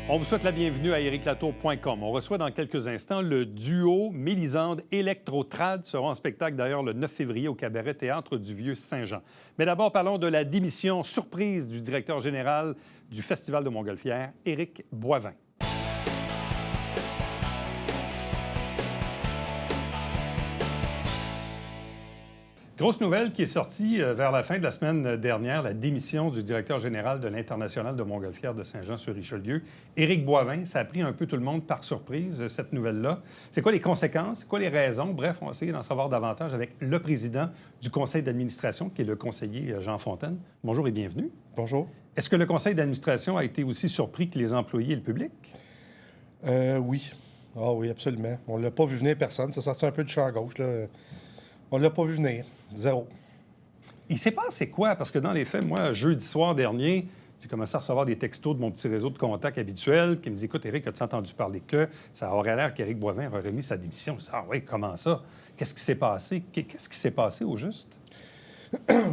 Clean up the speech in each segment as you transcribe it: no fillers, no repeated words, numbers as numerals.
On vous souhaite la bienvenue à ericlatour.com. On reçoit dans quelques instants le duo Mélisande Électrotrad seront en spectacle d'ailleurs le 9 février au Cabaret Théâtre du Vieux-Saint-Jean. Mais d'abord, parlons de la démission surprise du directeur général du Festival de Montgolfière, Éric Boivin. Grosse nouvelle qui est sortie vers la fin de la semaine dernière, la démission du directeur général de l'International de Montgolfière de Saint-Jean-sur-Richelieu, Éric Boivin. Ça a pris un peu tout le monde par surprise, cette nouvelle-là. C'est quoi les conséquences? C'est quoi les raisons? Bref, on va essayer d'en savoir davantage avec le président du conseil d'administration, qui est le conseiller Jean Fontaine. Bonjour et bienvenue. Bonjour. Est-ce que le conseil d'administration a été aussi surpris que les employés et le public? Oui. Ah oui, absolument. On ne l'a pas vu venir, personne. Ça sortit un peu du champ gauche, là. On ne l'a pas vu venir. Zéro. Il s'est passé quoi? Parce que dans les faits, moi, jeudi soir dernier, j'ai commencé à recevoir des textos de mon petit réseau de contacts habituel qui me dit « Écoute, Éric, as-tu entendu parler que ça aurait l'air qu'Éric Boivin aurait remis sa démission? » Je dis « Ah oui, comment ça? Qu'est-ce qui s'est passé? Qu'est-ce qui s'est passé au juste? »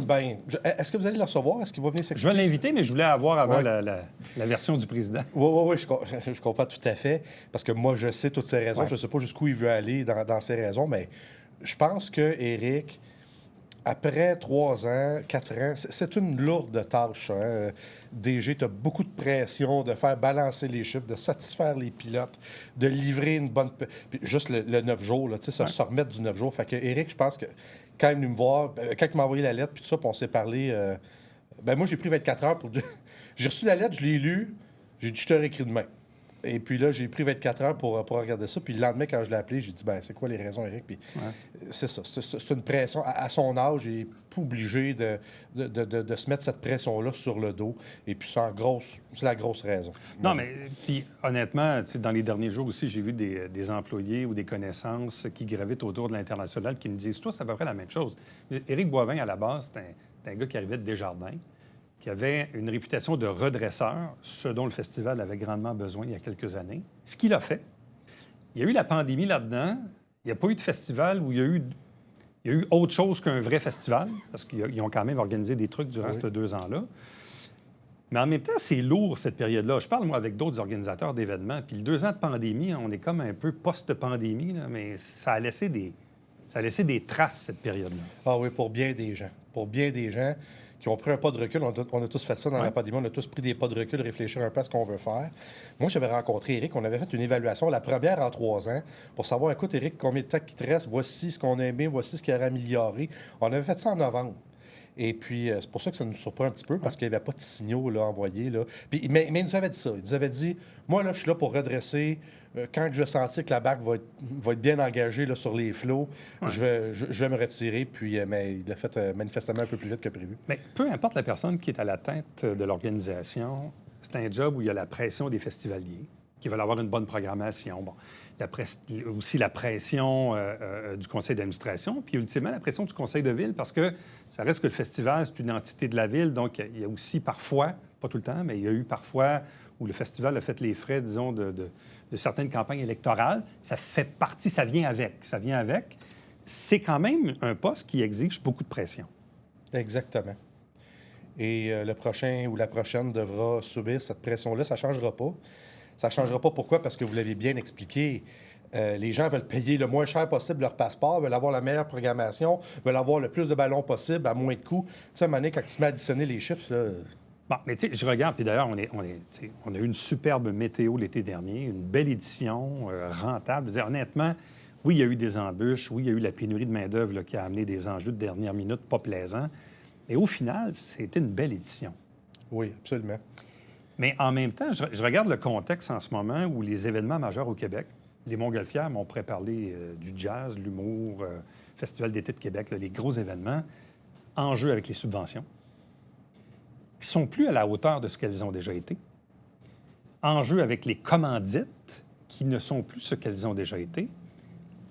Bien, est-ce que vous allez le recevoir? Est-ce qu'il va venir Je s'expliquer? vais l'inviter, mais je voulais avoir avant Ouais. la version du président. Oui, je comprends tout à fait. Parce que moi, je sais toutes ses raisons. Ouais. Je ne sais pas jusqu'où il veut aller dans ses raisons, mais je pense que Éric, après 3 ans, 4 ans, c'est une lourde tâche. Hein? DG, tu as beaucoup de pression de faire balancer les chiffres, de satisfaire les pilotes, de livrer une bonne... Puis juste le 9 jours, là, se remettre du 9 jours. Fait que Éric, je pense que quand il est venu me voir, quand il m'a envoyé la lettre, puis tout ça, puis on s'est parlé... moi, j'ai pris 24 heures pour... J'ai reçu la lettre, je l'ai lue, j'ai dit, je te réécris demain. Et puis là, j'ai pris 24 heures pour regarder ça. Puis le lendemain, quand je l'ai appelé, j'ai dit, c'est quoi les raisons, Éric? Puis c'est ça. C'est une pression. À son âge, il n'est pas obligé de se mettre cette pression-là sur le dos. Et puis c'est la grosse raison. Non, mais puis honnêtement, dans les derniers jours aussi, j'ai vu des employés ou des connaissances qui gravitent autour de l'International qui me disent, toi, c'est à peu près la même chose. Éric Boivin, à la base, c'est un gars qui arrivait de Desjardins, qui avait une réputation de redresseur, ce dont le festival avait grandement besoin il y a quelques années. Ce qu'il a fait, il y a eu la pandémie là-dedans, il n'y a pas eu de festival où il y a eu autre chose qu'un vrai festival, parce qu'ils ont quand même organisé des trucs durant ces 2 ans-là. Mais en même temps, c'est lourd, cette période-là. Je parle, moi, avec d'autres organisateurs d'événements, puis le 2 ans de pandémie, on est comme un peu post-pandémie, là, mais ça a laissé des traces, cette période-là. Ah oui, pour bien des gens. Pour bien des gens qui ont pris un pas de recul. On a tous fait ça dans la pandémie. On a tous pris des pas de recul, réfléchir un peu à ce qu'on veut faire. Moi, j'avais rencontré Éric. On avait fait une évaluation, la première en 3 ans, pour savoir, écoute, Éric, combien de temps il te reste? Voici ce qu'on a aimé, voici ce qu'il aurait amélioré. On avait fait ça en novembre. Et puis, c'est pour ça que ça nous surprend un petit peu, parce qu'il n'y avait pas de signaux là, envoyés. Là. Puis, mais il nous avait dit ça. Il nous avait dit, moi, là, je suis là pour redresser. Quand je sentis que la barque va être bien engagée là, sur les flots, je vais me retirer. Puis, mais il l'a fait manifestement un peu plus vite que prévu. Mais peu importe la personne qui est à la tête de l'organisation, c'est un job où il y a la pression des festivaliers, qui veulent avoir une bonne programmation. Bon, aussi la pression du conseil d'administration, puis ultimement la pression du conseil de ville, parce que ça reste que le festival, c'est une entité de la ville, donc il y a aussi parfois, pas tout le temps, mais il y a eu parfois où le festival a fait les frais, disons, de certaines campagnes électorales. Ça fait partie, ça vient avec. C'est quand même un poste qui exige beaucoup de pression. Exactement. Et le prochain ou la prochaine devra subir cette pression-là. Ça ne changera pas. Ça ne changera pas. Pourquoi? Parce que vous l'avez bien expliqué. Les gens veulent payer le moins cher possible leur passeport, veulent avoir la meilleure programmation, veulent avoir le plus de ballons possible à moins de coûts. Tu sais, à un moment donné, quand tu te mets à additionner les chiffres, là... Bon, mais tu sais, je regarde, puis d'ailleurs, on a eu une superbe météo l'été dernier, une belle édition, rentable. Je veux dire, honnêtement, oui, il y a eu des embûches, oui, il y a eu la pénurie de main-d'œuvre là, qui a amené des enjeux de dernière minute pas plaisants. Mais au final, c'était une belle édition. Oui, absolument. Mais en même temps, je regarde le contexte en ce moment où les événements majeurs au Québec, les Montgolfières m'ont préparé du jazz, l'humour, Festival d'été de Québec, là, les gros événements, en jeu avec les subventions, qui sont plus à la hauteur de ce qu'elles ont déjà été, en jeu avec les commandites, qui ne sont plus ce qu'elles ont déjà été,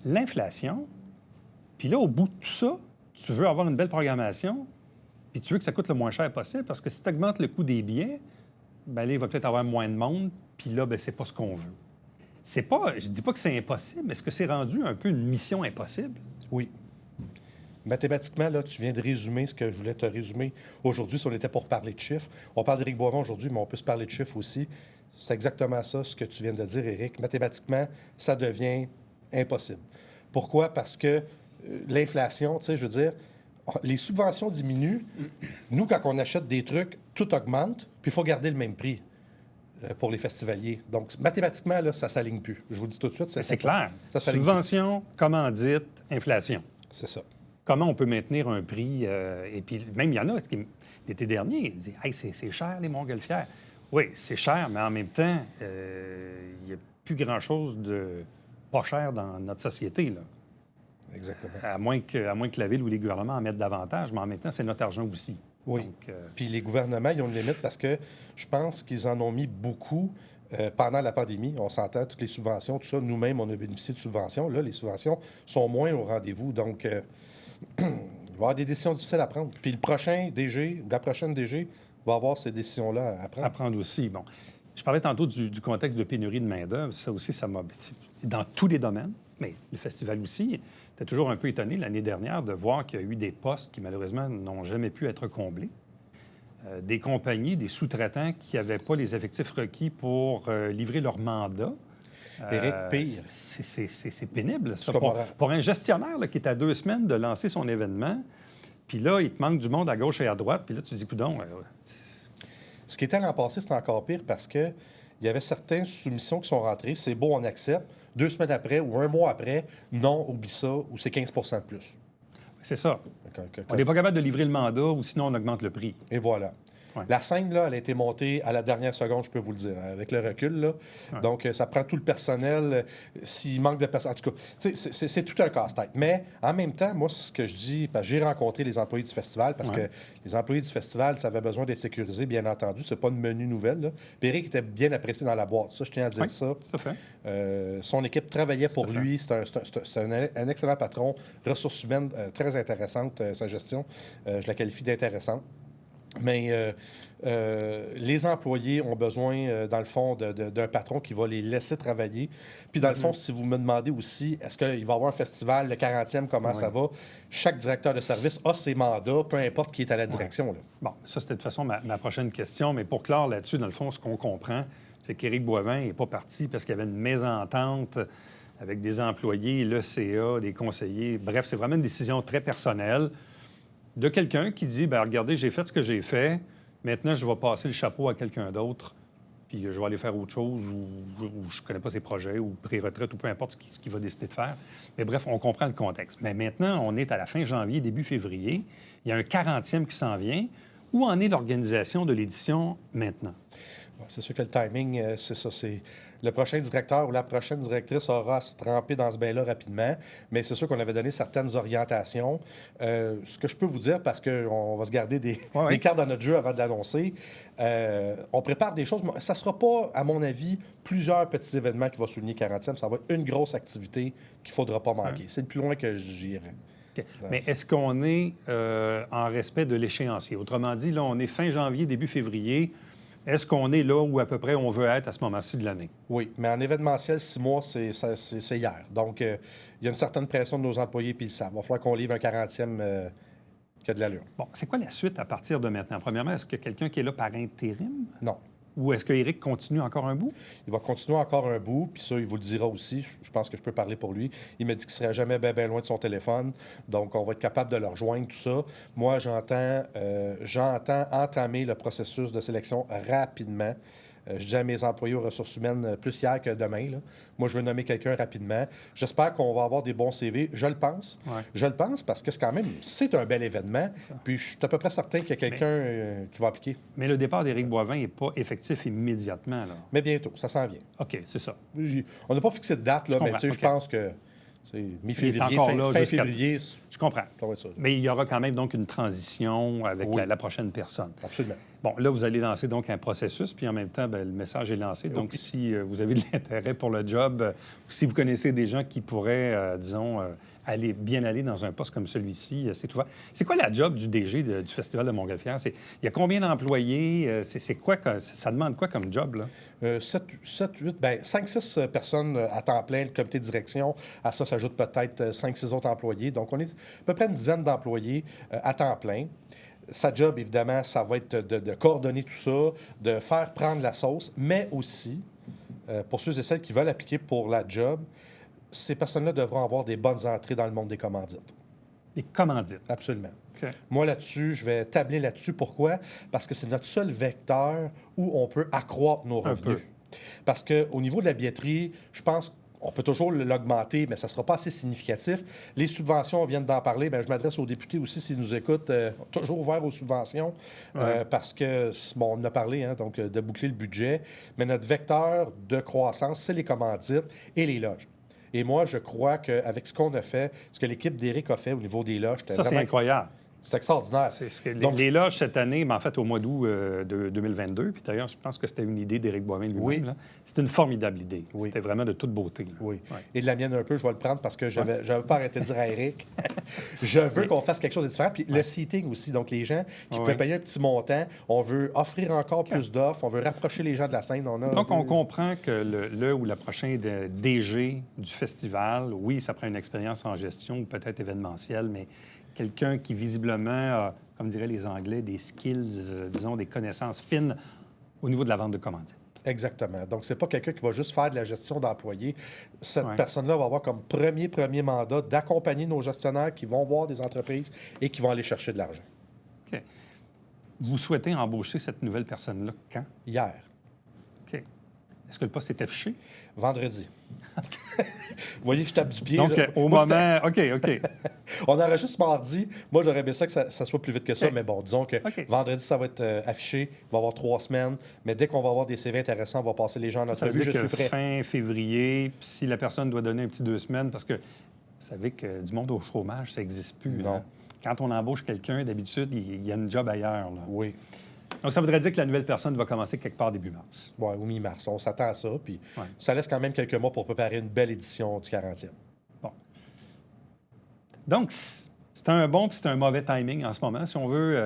l'inflation, puis là, au bout de tout ça, tu veux avoir une belle programmation, puis tu veux que ça coûte le moins cher possible, parce que si tu augmentes le coût des billets, bien là, il va peut-être avoir moins de monde, puis là, bien, c'est pas ce qu'on veut. C'est pas... Je dis pas que c'est impossible, mais est-ce que c'est rendu un peu une mission impossible? Oui. Mathématiquement, là, tu viens de résumer ce que je voulais te résumer aujourd'hui si on était pour parler de chiffres. On parle d'Éric Boivin aujourd'hui, mais on peut se parler de chiffres aussi. C'est exactement ça, ce que tu viens de dire, Éric. Mathématiquement, ça devient impossible. Pourquoi? Parce que l'inflation, tu sais, je veux dire, les subventions diminuent. Nous, quand on achète des trucs, tout augmente, puis il faut garder le même prix pour les festivaliers. Donc, mathématiquement, là, ça ne s'aligne plus. Je vous le dis tout de suite. C'est clair. Ça s'aligne Subvention, commandite, inflation. plus. C'est ça. Comment on peut maintenir un prix? Et puis, même, il y en a qui, l'été dernier, ils disaient « Hey, c'est cher, les montgolfières. » Oui, c'est cher, mais en même temps, il n'y a plus grand-chose de pas cher dans notre société, là. Exactement. À moins que la Ville ou les gouvernements en mettent davantage, mais en même temps, c'est notre argent aussi. Oui. Donc, Puis les gouvernements, ils ont une limite parce que je pense qu'ils en ont mis beaucoup pendant la pandémie. On s'entend, toutes les subventions, tout ça. Nous-mêmes, on a bénéficié de subventions. Là, les subventions sont moins au rendez-vous. Donc, il va y avoir des décisions difficiles à prendre. Puis le prochain DG, ou la prochaine DG, va avoir ces décisions-là à prendre. à prendre aussi. Bon, je parlais tantôt du contexte de pénurie de main-d'œuvre. Ça aussi, ça m'a. Dans tous les domaines, mais le festival aussi. J'étais toujours un peu étonné l'année dernière de voir qu'il y a eu des postes qui, malheureusement, n'ont jamais pu être comblés. Des compagnies, des sous-traitants qui n'avaient pas les effectifs requis pour livrer leur mandat. Éric, pire. C'est pénible. Ça. Tu comprends. Pour un gestionnaire là, qui est à 2 semaines de lancer son événement, puis là, il te manque du monde à gauche et à droite, puis là, tu te dis, coudonc. Ce qui était l'an passé, c'est encore pire parce que il y avait certaines soumissions qui sont rentrées. C'est beau, on accepte. 2 semaines après ou 1 mois après, non, oublie ça, ou c'est 15 de plus. C'est ça. On n'est pas capable de livrer le mandat ou sinon on augmente le prix. Et voilà. Ouais. La scène, là, elle a été montée à la dernière seconde, je peux vous le dire, avec le recul. Là. Ouais. Donc, ça prend tout le personnel. S'il manque de personnel, en tout cas, c'est tout un casse-tête. Mais en même temps, moi, ce que je dis, parce que j'ai rencontré les employés du festival, parce Ouais. que les employés du festival, ça avait besoin d'être sécurisé, bien entendu. C'est pas une menu nouvelle. Là. Puis Éric était bien apprécié dans la boîte. Ça, je tiens à dire Oui, ça. tout à fait. Son équipe travaillait pour lui. C'est un excellent patron. Ressources humaines très intéressantes, sa gestion. Je la qualifie d'intéressante. Mais les employés ont besoin, dans le fond, d'un patron qui va les laisser travailler. Puis, dans le fond, si vous me demandez aussi, est-ce qu'il va y avoir un festival, le 40e, comment ça va? Chaque directeur de service a ses mandats, peu importe qui est à la direction. Là. Bon, ça, c'était de toute façon ma prochaine question. Mais pour clore là-dessus, dans le fond, ce qu'on comprend, c'est qu'Éric Boivin n'est pas parti parce qu'il y avait une mésentente avec des employés, l'ECA, des conseillers. Bref, c'est vraiment une décision très personnelle de quelqu'un qui dit, bien, regardez, j'ai fait ce que j'ai fait, maintenant, je vais passer le chapeau à quelqu'un d'autre, puis je vais aller faire autre chose, ou je ne connais pas ses projets, ou pré-retraite, ou peu importe ce qu'il va décider de faire. Mais bref, on comprend le contexte. Mais maintenant, on est à la fin janvier, début février. Il y a un 40e qui s'en vient. Où en est l'organisation de l'édition maintenant? C'est sûr que le timing, c'est ça. C'est le prochain directeur ou la prochaine directrice aura à se tremper dans ce bain-là rapidement. Mais c'est sûr qu'on avait donné certaines orientations. Ce que je peux vous dire, parce qu'on va se garder des cartes dans notre jeu avant de l'annoncer, on prépare des choses. Ça ne sera pas, à mon avis, plusieurs petits événements qui vont souligner 40e. Ça va être une grosse activité qu'il ne faudra pas manquer. C'est le plus loin que j'irai. Okay. Mais est-ce qu'on est en respect de l'échéancier? Autrement dit, là, on est fin janvier, début février. Est-ce qu'on est là où à peu près on veut être à ce moment-ci de l'année? Oui, mais en événementiel, 6 mois, c'est hier. Donc, il y a une certaine pression de nos employés, puis ça va falloir qu'on livre un 40e qui a de l'allure. Bon, c'est quoi la suite à partir de maintenant? Premièrement, est-ce que quelqu'un qui est là par intérim? Non. Ou est-ce qu'Éric continue encore un bout? Il va continuer encore un bout, puis ça, il vous le dira aussi. Je pense que je peux parler pour lui. Il m'a dit qu'il ne serait jamais bien loin de son téléphone. Donc, on va être capable de le rejoindre, tout ça. Moi, j'entends entamer le processus de sélection rapidement. Je dis à mes employés aux ressources humaines plus hier que demain. Là. Moi, je veux nommer quelqu'un rapidement. J'espère qu'on va avoir des bons CV. Je le pense. Ouais. Je le pense parce que c'est un bel événement. Puis je suis à peu près certain qu'il y a quelqu'un qui va appliquer. Mais le départ d'Éric Boivin n'est pas effectif immédiatement, là. Mais bientôt, ça s'en vient. OK, c'est ça. On n'a pas fixé de date, là, mais je pense que mi-février, fin février. Je comprends. Ça va être ça. Mais il y aura quand même donc une transition avec la prochaine personne. Absolument. Bon, là, vous allez lancer donc un processus, puis en même temps, bien, le message est lancé. Donc, si vous avez de l'intérêt pour le job, ou si vous connaissez des gens qui pourraient, disons, bien aller dans un poste comme celui-ci, c'est ouvert. C'est quoi la job du DG du Festival de Montgolfière? Il y a combien d'employés? C'est quoi, ça demande quoi comme job, là? 5, 6 personnes à temps plein, le comité de direction. À ça s'ajoutent peut-être 5, 6 autres employés. Donc, on est à peu près une dizaine d'employés à temps plein. Sa job, évidemment, ça va être de coordonner tout ça, de faire prendre la sauce, mais aussi, pour ceux et celles qui veulent appliquer pour la job, ces personnes-là devront avoir des bonnes entrées dans le monde des commandites. Des commandites? Absolument. Okay. Moi, là-dessus, je vais tabler là-dessus. Pourquoi? Parce que c'est notre seul vecteur où on peut accroître nos revenus. Parce qu'au niveau de la billetterie, je pense on peut toujours l'augmenter, mais ça ne sera pas assez significatif. Les subventions, on vient d'en parler. Bien, je m'adresse aux députés aussi s'ils nous écoutent. Toujours ouvert aux subventions parce que, bon, on en a parlé, hein, donc de boucler le budget. Mais notre vecteur de croissance, c'est les commandites et les loges. Et moi, je crois qu'avec ce qu'on a fait, ce que l'équipe d'Éric a fait au niveau des loges, ça, c'est incroyable. C'est extraordinaire. Donc, les loges cette année, mais en fait, au mois d'août de 2022, puis d'ailleurs, je pense que c'était une idée d'Éric Boivin lui-même. Oui. C'est une formidable idée. Oui. C'était vraiment de toute beauté. Là. Oui. Ouais. Et de la mienne un peu, je vais le prendre parce que je n'avais pas arrêté de dire à Éric, je veux qu'on fasse quelque chose de différent. Puis le seating aussi, donc les gens qui pouvaient payer un petit montant, on veut offrir encore plus d'offres, on veut rapprocher les gens de la scène. Donc, on comprend que le ou la prochaine DG du festival, oui, ça prend une expérience en gestion ou peut-être événementielle, mais quelqu'un qui, visiblement, a, comme diraient les Anglais, des skills, disons, des connaissances fines au niveau de la vente de commandites. Exactement. Donc, c'est pas quelqu'un qui va juste faire de la gestion d'employés. Cette personne-là va avoir comme premier mandat d'accompagner nos gestionnaires qui vont voir des entreprises et qui vont aller chercher de l'argent. OK. Vous souhaitez embaucher cette nouvelle personne-là quand? Hier. OK. Est-ce que le poste est affiché? Vendredi. Vous voyez, je tape du pied. Donc, au moment... OK. On enregistre mardi. Moi, j'aurais aimé ça que ça soit plus vite que ça, mais bon, disons que vendredi, ça va être affiché. Il va y avoir 3 semaines. Mais dès qu'on va avoir des CV intéressants, on va passer les gens en entrevue. Je suis prêt. Fin février, puis si la personne doit donner un petit 2 semaines, parce que vous savez que du monde au chômage, ça n'existe plus. Non. Hein? Quand on embauche quelqu'un, d'habitude, il y a une job ailleurs. Là. Oui. Donc, ça voudrait dire que la nouvelle personne va commencer quelque part début mars. Oui, ou mi-mars. On s'attend à ça. Puis ça laisse quand même quelques mois pour préparer une belle édition du 40e. Bon. Donc, c'est un bon puis c'est un mauvais timing en ce moment. Si on veut,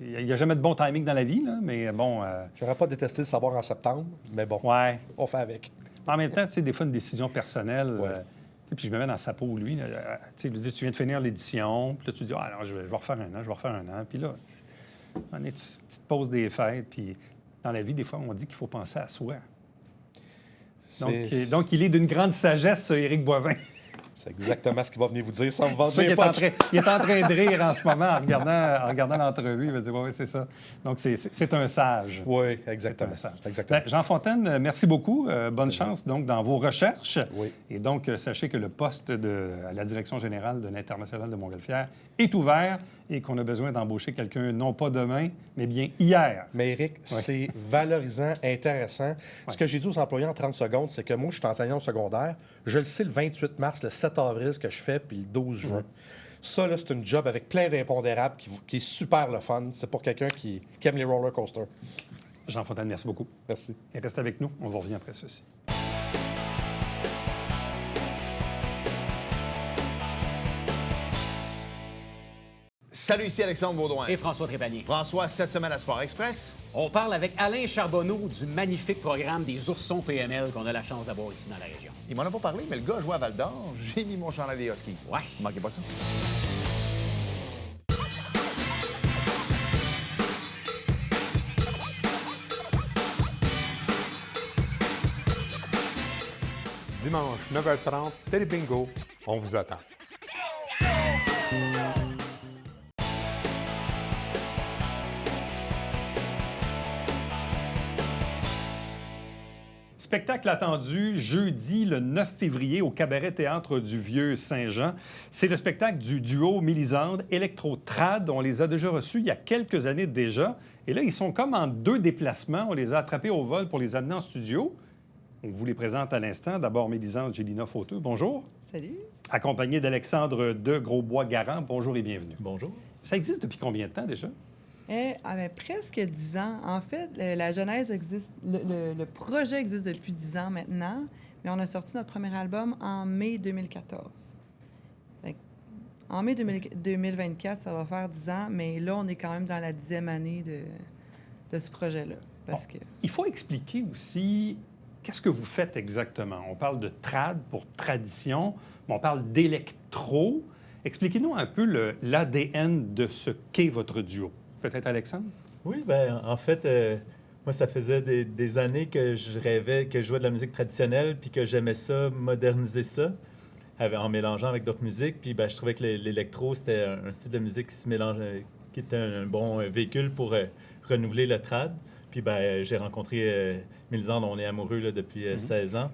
il n'y a jamais de bon timing dans la vie, là, mais bon... J'aurais pas détesté le savoir en septembre, mais bon, on fait avec. En même temps, tu sais, des fois, une décision personnelle... puis je me mets dans sa peau, lui. Tu viens de finir l'édition, puis là, tu dis, ah non, je vais refaire un an, puis là... On est une petite pause des fêtes, puis dans la vie, des fois, on dit qu'il faut penser à soi. Donc, il est d'une grande sagesse, Éric Boivin. C'est exactement ce qu'il va venir vous dire sans vous vendre bien pas. Il est en train de rire en ce moment en regardant l'entrevue. Il va dire, oui, c'est ça. Donc, c'est un sage. Oui, exactement. Ben, Jean Fontaine, merci beaucoup. Bonne chance donc dans vos recherches. Oui. Et donc, sachez que le poste à la direction générale de l'International de Montgolfière est ouvert et qu'on a besoin d'embaucher quelqu'un, non pas demain, mais bien hier. Mais Éric, c'est valorisant, intéressant. Ce que j'ai dit aux employés en 30 secondes, c'est que moi, je suis enseignant au secondaire. Je le sais le 28 mars, le 7 avril, ce que je fais, puis le 12 juin. Ça, là, c'est une job avec plein d'impondérables qui est super le fun. C'est pour quelqu'un qui aime les roller coasters. Jean Fontaine, merci beaucoup. Merci. Et reste avec nous. On vous revient après ceci. Salut, ici Alexandre Baudouin. Et François Trépanier. François, cette semaine à Sport Express. On parle avec Alain Charbonneau du magnifique programme des Oursons PML qu'on a la chance d'avoir ici dans la région. Il m'en a pas parlé, mais le gars joue à Val-d'Or. J'ai mis mon chandail des Huskies. Ouais. Manquez pas ça. Dimanche, 9h30, Télé Bingo. On vous attend. Spectacle attendu jeudi, le 9 février, au Cabaret Théâtre du Vieux-Saint-Jean. C'est le spectacle du duo Mélisande Electro-Trad. On les a déjà reçus il y a quelques années déjà. Et là, ils sont comme en 2 déplacements. On les a attrapés au vol pour les amener en studio. On vous les présente à l'instant. D'abord, Mélisande Gélina Fauteux. Bonjour. Salut. Accompagné d'Alexandre de Grosbois-Garand. Bonjour et bienvenue. Bonjour. Ça existe depuis combien de temps déjà? Presque 10 ans. En fait, la genèse existe, le projet existe depuis 10 ans maintenant, mais on a sorti notre premier album en mai 2014. En mai 2024, ça va faire 10 ans, mais là, on est quand même dans la 10e année de ce projet-là. Parce que... Il faut expliquer aussi qu'est-ce que vous faites exactement. On parle de trad pour tradition, mais on parle d'électro. Expliquez-nous un peu l'ADN de ce qu'est votre duo. Peut-être Alexandre? Oui, bien, en fait, moi, ça faisait des années que je rêvais, que je jouais de la musique traditionnelle, puis que j'aimais ça, moderniser ça, en mélangeant avec d'autres musiques. Puis ben, je trouvais que l'électro, c'était un style de musique qui se mélange, qui était un bon véhicule pour renouveler le trad. Puis ben, j'ai rencontré Mélisande, on est amoureux là, depuis 16 ans.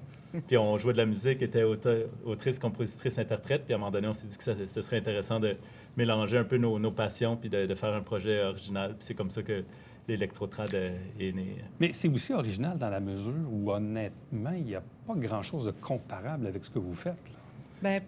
Puis on jouait de la musique, était autrice, compositrice, interprète. Puis à un moment donné, on s'est dit que ce serait intéressant de mélanger un peu nos passions puis de faire un projet original. Puis c'est comme ça que l'électro-trad est né. Mais c'est aussi original dans la mesure où, honnêtement, il n'y a pas grand-chose de comparable avec ce que vous faites. Là. Bien,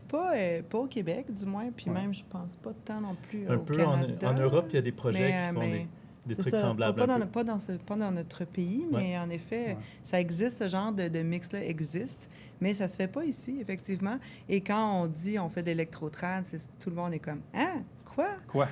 pas au Québec, du moins. Puis même, je pense pas tant non plus un au peu Canada. En Europe, il y a des projets qui font des trucs semblables. Pas dans notre pays, mais en effet, ça existe, ce genre de mix-là existe, mais ça se fait pas ici, effectivement. Et quand on dit on fait de l'électro-trad, tout le monde est comme « Ah, quoi? » Quoi?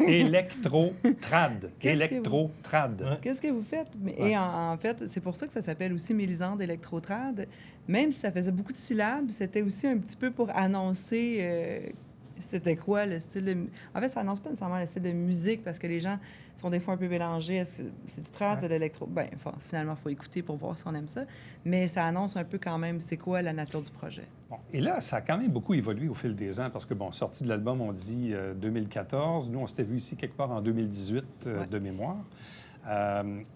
Électro-trad. Électro-trad. Qu'est-ce que vous faites? Et en fait, c'est pour ça que ça s'appelle aussi Mélisande électro-trad. Même si ça faisait beaucoup de syllabes, c'était aussi un petit peu pour annoncer... c'était quoi le style de... En fait, ça annonce pas nécessairement le style de musique parce que les gens sont des fois un peu mélangés. Est-ce que c'est du trad, c'est de l'électro? Bien, finalement, il faut écouter pour voir si on aime ça. Mais ça annonce un peu quand même c'est quoi la nature du projet. Bon. Et là, ça a quand même beaucoup évolué au fil des ans parce que, bon, sortie de l'album, on dit 2014. Nous, on s'était vu ici quelque part en 2018 de mémoire.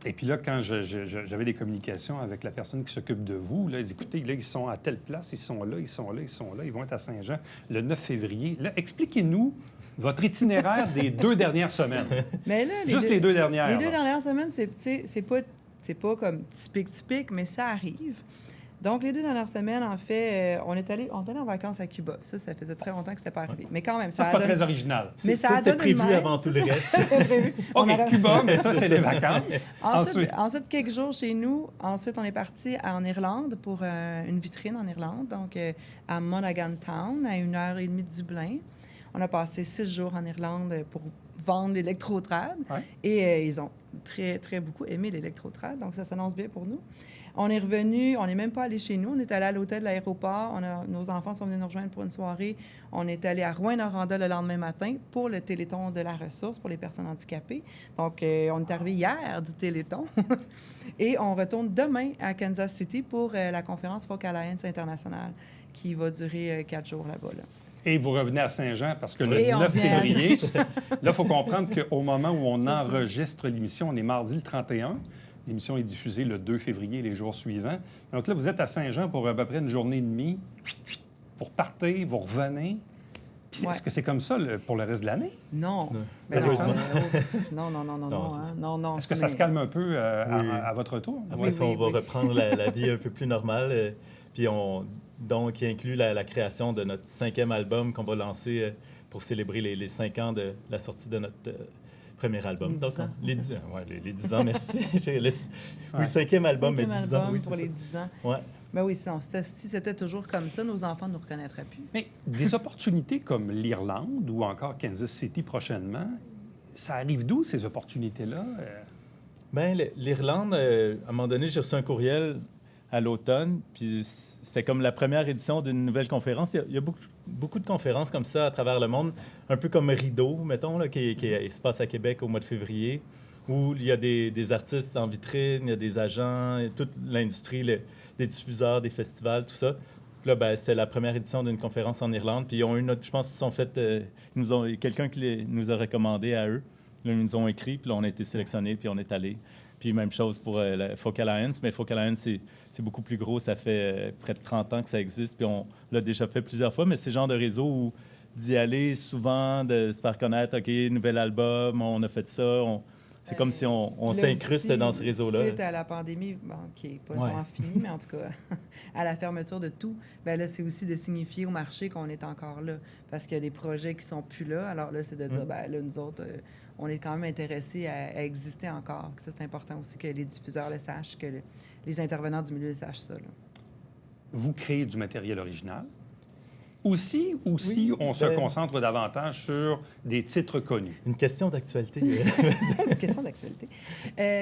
Et puis là, quand j'avais des communications avec la personne qui s'occupe de vous, là, il dit, écoutez, là, ils sont à telle place, ils sont là, ils vont être à Saint-Jean le 9 février. Là, expliquez-nous votre itinéraire des 2 dernières semaines. Mais là, les 2 dernières. Les 2 dernières semaines, c'est pas comme typique, mais ça arrive. Donc, les 2 dernières semaines, en fait, on est allé en vacances à Cuba. Ça faisait très longtemps que c'était pas arrivé. Mais quand même, ça c'est pas très original. Mais ça c'était prévu avant tout le reste. OK, Cuba, mais ça, c'est les vacances. Ensuite, quelques jours chez nous. Ensuite, on est parti en Irlande pour une vitrine en Irlande, donc à Monaghan Town, à 1h30 de Dublin. On a passé 6 jours en Irlande pour vendre l'électro-trad. Et ils ont très, très beaucoup aimé l'électro-trad, donc ça s'annonce bien pour nous. On est revenu, on n'est même pas allé chez nous. On est allé à l'hôtel de l'aéroport. Nos enfants sont venus nous rejoindre pour une soirée. On est allé à Rouyn-Noranda le lendemain matin pour le Téléthon de la ressource pour les personnes handicapées. Donc, on est arrivé hier du Téléthon. Et on retourne demain à Kansas City pour la conférence Folk Alliance internationale qui va durer 4 jours là-bas. Là. Et vous revenez à Saint-Jean parce que le 9 février, là, il faut comprendre qu'au moment où on enregistre l'émission, on est mardi le 31. L'émission est diffusée le 2 février, les jours suivants. Donc là, vous êtes à Saint-Jean pour à peu près une journée et demie. Vous repartez, vous revenez. Est-ce que c'est comme ça pour le reste de l'année? Non. Malheureusement. Non. Est-ce que ça se calme un peu à votre retour? Oui, on va reprendre la vie un peu plus normale. Puis donc, qui inclut la création de notre 5e album qu'on va lancer pour célébrer les 5 ans de la sortie de notre... premier album. Donc, les 10 ans, merci. Oui, 5e album, mais 10 ans. Oui, pour les 10 ans. Ouais. Ben oui, si c'était toujours comme ça, nos enfants ne nous reconnaîtraient plus. Mais des opportunités comme l'Irlande ou encore Kansas City prochainement, ça arrive d'où, ces opportunités-là? Bien, l'Irlande, à un moment donné, j'ai reçu un courriel à l'automne, puis c'était comme la première édition d'une nouvelle conférence. Il y a beaucoup de conférences comme ça à travers le monde, un peu comme Rideau, mettons, là, qui se passe à Québec au mois de février, où il y a des artistes en vitrine, il y a des agents, toute l'industrie, des diffuseurs, des festivals, tout ça. Puis là, ben, c'était la première édition d'une conférence en Irlande, puis ils ont eu je pense qu'ils sont fait... quelqu'un qui nous a recommandé à eux. Là, ils nous ont écrit, puis là, on a été sélectionnés, puis on est allés. Puis même chose pour la Folk Alliance, mais Folk Alliance, c'est beaucoup plus gros. Ça fait près de 30 ans que ça existe, puis on l'a déjà fait plusieurs fois, mais c'est le genre de réseau où d'y aller souvent, de se faire connaître, OK, nouvel album, on a fait ça. C'est comme si on s'incruste dans ce réseau-là. Suite à la pandémie, qui n'est pas vraiment finie, mais en tout cas, à la fermeture de tout, bien là, c'est aussi de signifier au marché qu'on est encore là. Parce qu'il y a des projets qui ne sont plus là. Alors là, c'est de dire, bien là, nous autres, on est quand même intéressés à exister encore. Ça, c'est important aussi que les diffuseurs le sachent, que les intervenants du milieu le sachent ça. Là. Vous créez du matériel original. aussi, ou si Oui, on se ben- concentre davantage sur des titres connus? Une question d'actualité. Une question d'actualité.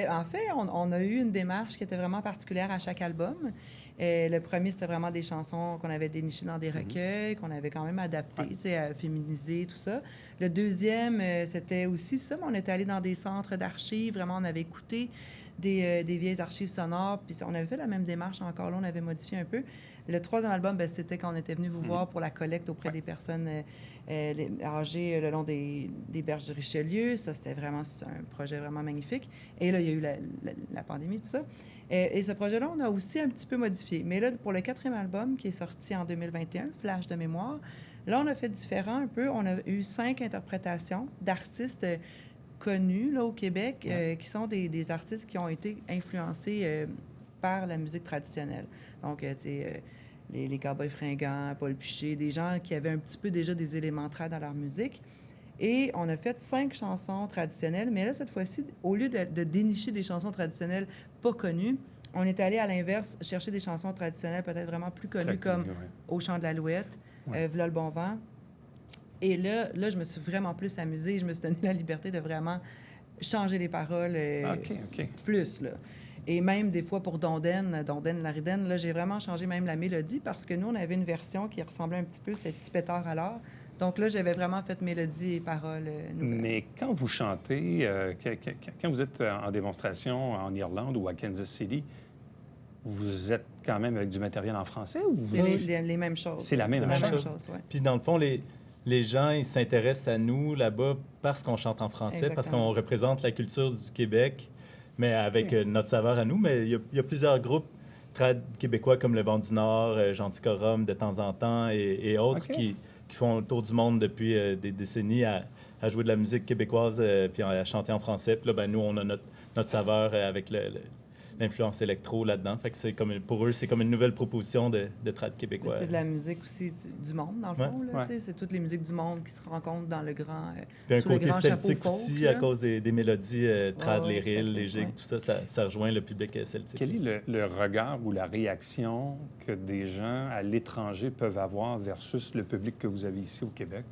En fait, on a eu une démarche qui était vraiment particulière à chaque album. Le premier, c'était vraiment des chansons qu'on avait dénichées dans des recueils, qu'on avait quand même adaptées, tu sais, féminisées, tout ça. Le deuxième, c'était aussi ça, mais on était allé dans des centres d'archives. Vraiment, on avait écouté des vieilles archives sonores, puis on avait fait la même démarche encore là, on avait modifié un peu. Le troisième album, ben, c'était quand on était venu vous voir pour la collecte auprès des personnes âgées le long des berges du Richelieu. Ça, c'était un projet vraiment magnifique. Et là, il y a eu la pandémie, tout ça. Et ce projet-là, on a aussi un petit peu modifié. Mais là, pour le quatrième album qui est sorti en 2021, Flash de mémoire, là, on a fait différent un peu. On a eu 5 interprétations d'artistes connus là, au Québec, qui sont des artistes qui ont été influencés par la musique traditionnelle. Donc, tu sais, les Cowboys fringants, Paul Piché, des gens qui avaient un petit peu déjà des éléments trad dans leur musique. Et on a fait 5 chansons traditionnelles, mais là, cette fois-ci, au lieu de dénicher des chansons traditionnelles pas connues, on est allé à l'inverse chercher des chansons traditionnelles peut-être vraiment plus connues, comme Au chant de l'Alouette, V'là le bon vent. Et là, je me suis vraiment plus amusée. Je me suis donné la liberté de vraiment changer les paroles plus, là. Et même des fois pour Donden, Lariden, là, j'ai vraiment changé même la mélodie parce que nous, on avait une version qui ressemblait un petit peu, c'est Petit pétard à l'heure. Donc là, j'avais vraiment fait mélodie et paroles nouvelles. Mais quand vous chantez, quand vous êtes en démonstration en Irlande ou à Kansas City, vous êtes quand même avec du matériel en français? Ou c'est les mêmes choses. C'est la même chose. Ouais. Puis dans le fond, les gens, ils s'intéressent à nous là-bas parce qu'on chante en français, parce qu'on représente la culture du Québec, mais avec notre saveur à nous. Mais il y a plusieurs groupes trad québécois comme le Vent du Nord, Gentil Corum de temps en temps et autres qui font le tour du monde depuis des décennies à jouer de la musique québécoise puis à chanter en français. Puis là, ben, nous, on a notre saveur avec l'influence électro là-dedans. Fait que c'est comme, pour eux, c'est comme une nouvelle proposition de trad québécois. C'est de la musique aussi du monde, dans le fond. Là, c'est toutes les musiques du monde qui se rencontrent dans le grand puis un sous le côté grand celtique chapeau aussi, folk, à cause des mélodies trad, les rilles, les gigs, tout ça rejoint le public celtique. Quel est le regard ou la réaction que des gens à l'étranger peuvent avoir versus le public que vous avez ici au Québec?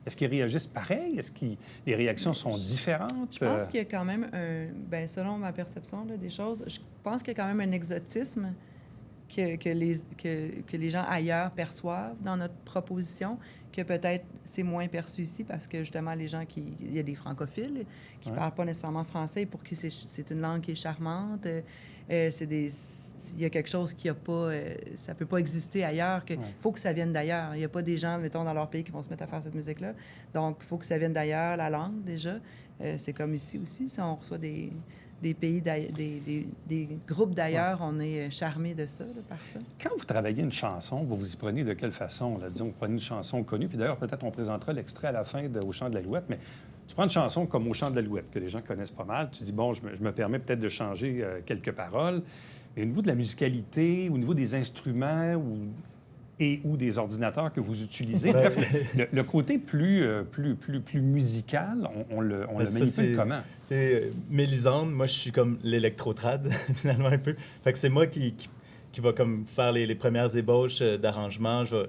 Est-ce qu'ils réagissent pareil? Est-ce que les réactions sont différentes? Je pense qu'il y a quand même selon ma perception là, des choses, je pense qu'il y a quand même un exotisme que les gens ailleurs perçoivent dans notre proposition, que peut-être c'est moins perçu ici parce que justement, il y a des francophiles qui ne parlent pas nécessairement français, pour qui c'est une langue qui est charmante. Il y a quelque chose qui a pas... ça peut pas exister ailleurs. Il faut que ça vienne d'ailleurs. Il n'y a pas des gens, mettons, dans leur pays qui vont se mettre à faire cette musique-là. Donc, il faut que ça vienne d'ailleurs, la langue, déjà. C'est comme ici aussi. Si on reçoit des pays, des groupes d'ailleurs, on est charmé de ça, là, par ça. Quand vous travaillez une chanson, vous vous y prenez de quelle façon? Là, disons, vous prenez une chanson connue, puis d'ailleurs, peut-être on présentera l'extrait à la fin de Au chant de l'Alouette, mais tu prends une chanson comme Au chant de l'Alouette, que les gens connaissent pas mal, tu dis, bon, je me permets peut-être de changer quelques paroles, mais au niveau de la musicalité, au niveau des instruments ou des ordinateurs que vous utilisez, bref, le côté plus musical, on le manipule comment? Mélisande, moi, je suis comme l'électro-trad, finalement, un peu. Fait que c'est moi qui va comme faire les premières ébauches d'arrangement. Je vais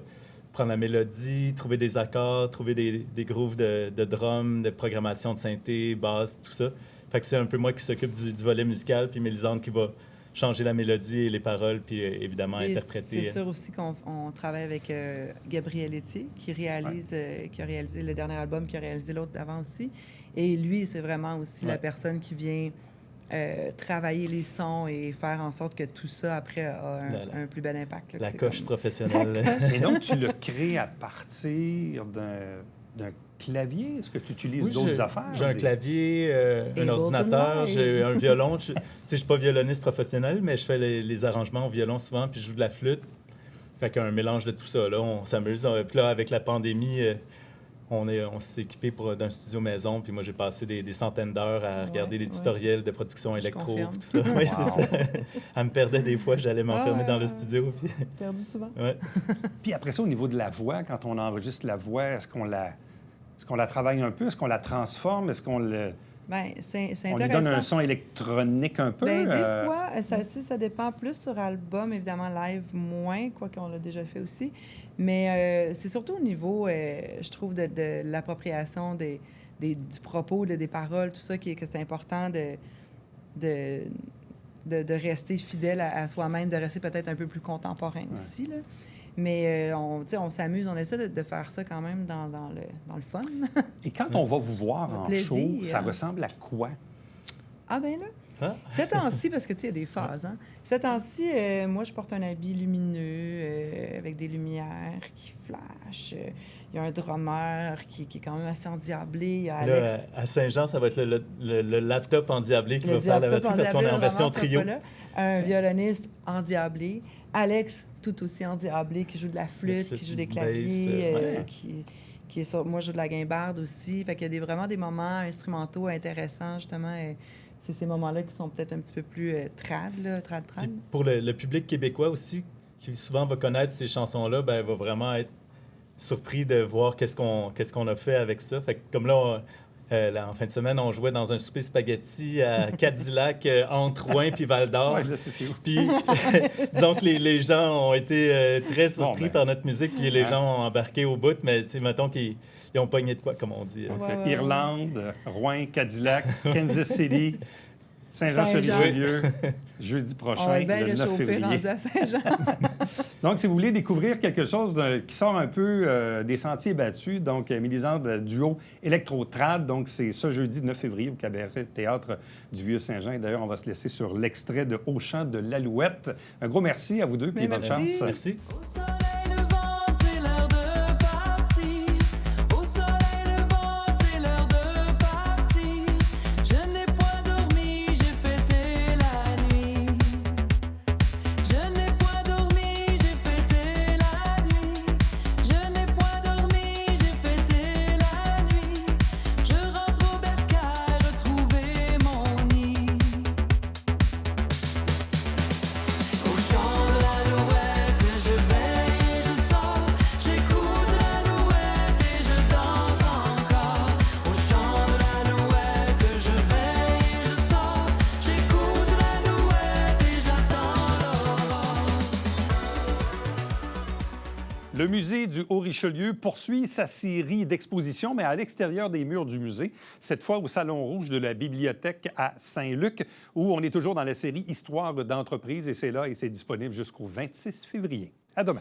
prendre la mélodie, trouver des accords, trouver des grooves de drum, de programmation de synthé, basse, tout ça. Fait que c'est un peu moi qui s'occupe du volet musical, puis Mélisande qui va changer la mélodie et les paroles, puis évidemment interpréter. C'est sûr aussi qu'on travaille avec Gabriel Etier, qui a réalisé le dernier album, qui a réalisé l'autre d'avant aussi. Et lui, c'est vraiment aussi la personne qui vient travailler les sons et faire en sorte que tout ça, après, a un plus bel impact. Là, la coche professionnelle. Et donc, tu le crées à partir d'un clavier? Est-ce que tu utilises d'autres affaires? J'ai un clavier, un ordinateur, j'ai un violon. Je ne suis pas violoniste professionnel, mais je fais les arrangements au violon souvent, puis je joue de la flûte. Fait qu'un mélange de tout ça, là, on s'amuse. Puis là, avec la pandémie, on s'est équipé d'un studio maison, puis moi, j'ai passé des centaines d'heures à regarder des tutoriels de production électro, tout ça. Oui, c'est ça. Elle me perdait des fois, j'allais m'enfermer dans le studio. Puis... Perdu souvent. Puis après ça, au niveau de la voix, quand on enregistre la voix, est-ce qu'on la travaille un peu? Est-ce qu'on la transforme? Est-ce qu'on Bien, c'est On lui intéressant. donne un son électronique un peu. Ben, des fois, ça dépend plus sur album, évidemment, live moins, quoi qu'on l'a déjà fait aussi. Mais c'est surtout au niveau, je trouve, de l'appropriation du propos, des paroles, tout ça, que c'est important de rester fidèle à soi-même, de rester peut-être un peu plus contemporain aussi, là. Mais on s'amuse, on essaie de faire ça quand même dans le fun. Et quand on va vous voir Le en plaisir. show, ça ressemble à quoi? Ah ben là, Ah. ces temps-ci, parce que tu sais, il y a des phases, hein. Ces temps-ci, moi, je porte un habit lumineux avec des lumières qui flashent. Il y a un drummer qui est quand même assez endiablé. Il y a Là, Alex. à Saint-Jean, ça va être le laptop endiablé qui Le va faire la laptop batterie parce qu'on est en endiablé, version le drummer trio. sera pas là. Un violoniste endiablé. Alex, tout aussi endiablé, qui joue de la flûte, flûte, qui joue des bass, claviers, ouais. qui est sur... Moi, je joue de la guimbarde aussi. Fait qu'il y a vraiment des moments instrumentaux intéressants, justement. C'est ces moments-là qui sont peut-être un petit peu plus trad. Puis pour le public québécois aussi, qui souvent va connaître ces chansons-là, ben, va vraiment être surpris de voir qu'est-ce qu'on a fait avec ça. Fait que comme là, en fin de semaine, on jouait dans un souper spaghetti à Cadillac, entre Rouen puis Val-d'Or. Ouais, là, c'est où? Puis, disons que les gens ont été très surpris ben. par notre musique, puis les Ouais. gens ont embarqué au bout, mais tu sais, mettons qu'ils ont pogné de quoi, comme on dit. Donc, Ouais. Irlande, Rouen, Cadillac, Kansas City, Saint-Jean-sur-Richelieu, jeudi prochain, On va être bien le 9 réchauffé février. rendu à Saint-Jean. Donc, si vous voulez découvrir quelque chose qui sort un peu des sentiers battus, donc Mélisande duo électro-trad, donc c'est ce jeudi 9 février au Cabaret Théâtre du Vieux-Saint-Jean. Et d'ailleurs, on va se laisser sur l'extrait de Au chant de l'Alouette. Un gros merci à vous deux, puis Mais bonne merci. chance. Merci. Au soleil levant, c'est l'heure de partir. Au soleil levant, c'est l'heure de partir. Je n'ai point dormi, j'ai fêté la nuit. Je n'ai point dormi, j'ai fêté la nuit. Je n'ai point dormi, j'ai fêté la nuit. Je rentre au bercail, retrouver mon nid. Au chant de l'alouette, je veille et je sors. J'écoute l'alouette et je danse encore. Au chant de l'alouette, je veille et je sors. J'écoute l'alouette et j'attends l'aurore. Le musée du Haut-Richelieu poursuit sa série d'expositions, mais à l'extérieur des murs du musée, cette fois au Salon Rouge de la Bibliothèque à Saint-Luc, où on est toujours dans la série Histoire d'entreprise, et c'est là et c'est disponible jusqu'au 26 février. À demain.